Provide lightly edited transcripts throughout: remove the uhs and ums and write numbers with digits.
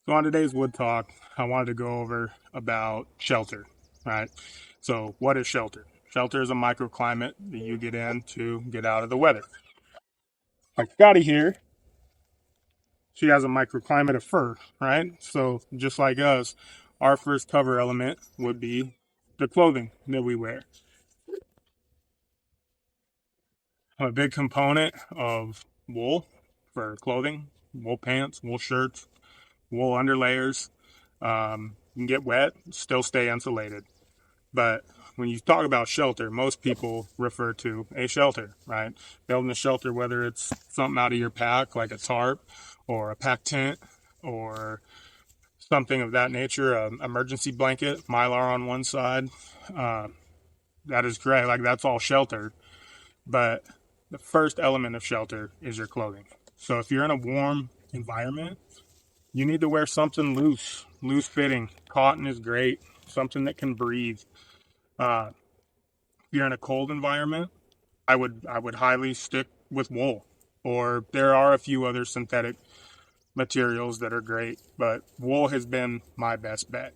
So on today's Wood Talk, I wanted to go over about shelter, right? So what is shelter? Shelter is a microclimate that you get in to get out of the weather. Like Scotty here, she has a microclimate of fur, right? So just like us, our first cover element would be the clothing that we wear. A big component of wool for clothing, wool pants, wool shirts, wool underlayers. You can get wet, still stay insulated. But when you talk about shelter, most people refer to a shelter, right? Building a shelter, whether it's something out of your pack, like a tarp or a pack tent or something of that nature, an emergency blanket, Mylar on one side. Uh, that is great. Like that's all shelter. But the first element of shelter is your clothing. So if you're in a warm environment, you need to wear something loose fitting. Cotton is great, something that can breathe. Uh, if you're in a cold environment, I would highly stick with wool. Or there are a few other synthetic materials that are great, but wool has been my best bet.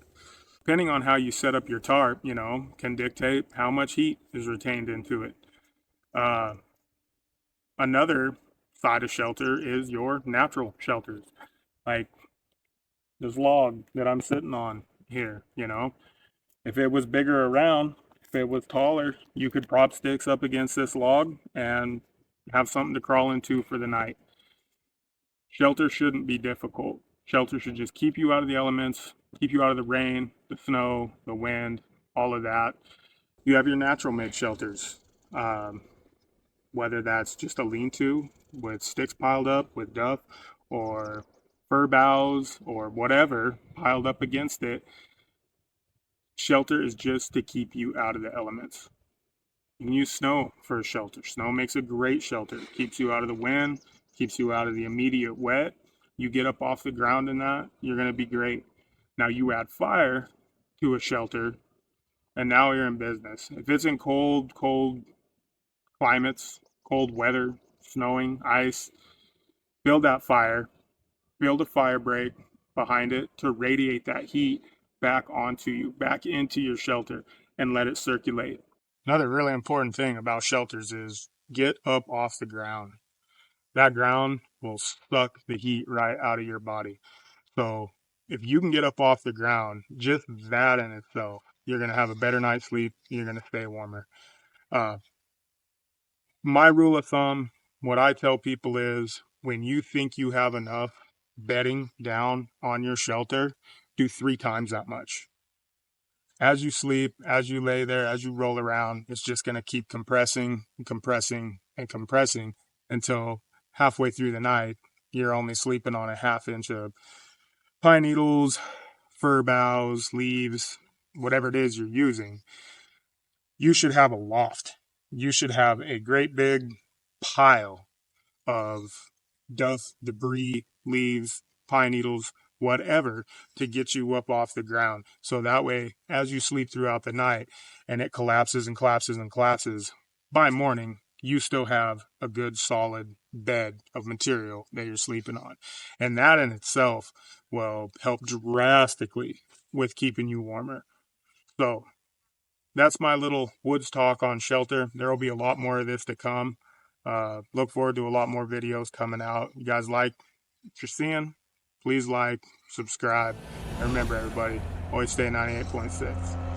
Depending on how you set up your tarp, can dictate how much heat is retained into it. Uh, Another side of shelter is your natural shelters, like this log that I'm sitting on here. If it was bigger around, if it was taller, you could prop sticks up against this log and have something to crawl into for the night. Shelter shouldn't be difficult. Shelter should just keep you out of the elements, keep you out of the rain, the snow, the wind, all of that. You have your natural made shelters, um, whether that's just a lean-to with sticks piled up with duff or fir boughs or whatever piled up against it. Shelter is just to keep you out of the elements. You can use snow for a shelter. Snow makes a great shelter. It keeps you out of the wind, keeps you out of the immediate wet. You get up off the ground in that, you're going to be great. Now you add fire to a shelter, and now you're in business. If it's in cold climates, cold weather, snowing, ice, build that fire, build a fire break behind it to radiate that heat back onto you, back into your shelter, and let it circulate. Another really important thing about shelters is get up off the ground. That ground will suck the heat right out of your body. So if you can get up off the ground, just that in itself, you're going to have a better night's sleep. You're going to stay warmer. Uh, my rule of thumb, what I tell people is when you think you have enough bedding down on your shelter, do 3 times that much. As you sleep, as you lay there, as you roll around, it's just going to keep compressing and compressing and compressing until halfway through the night, you're only sleeping on a half inch of pine needles, fir boughs, leaves, whatever it is you're using. You should have a loft. You should have a great big pile of dust, debris, leaves, pine needles, whatever to get you up off the ground. So that way, as you sleep throughout the night and it collapses and collapses and collapses, by morning, you still have a good solid bed of material that you're sleeping on. And that in itself will help drastically with keeping you warmer. So that's my little woods talk on shelter. There will be a lot more of this to come. Look forward to a lot more videos coming out. You guys like what you're seeing? Please like, subscribe, and remember everybody, always stay 98.6.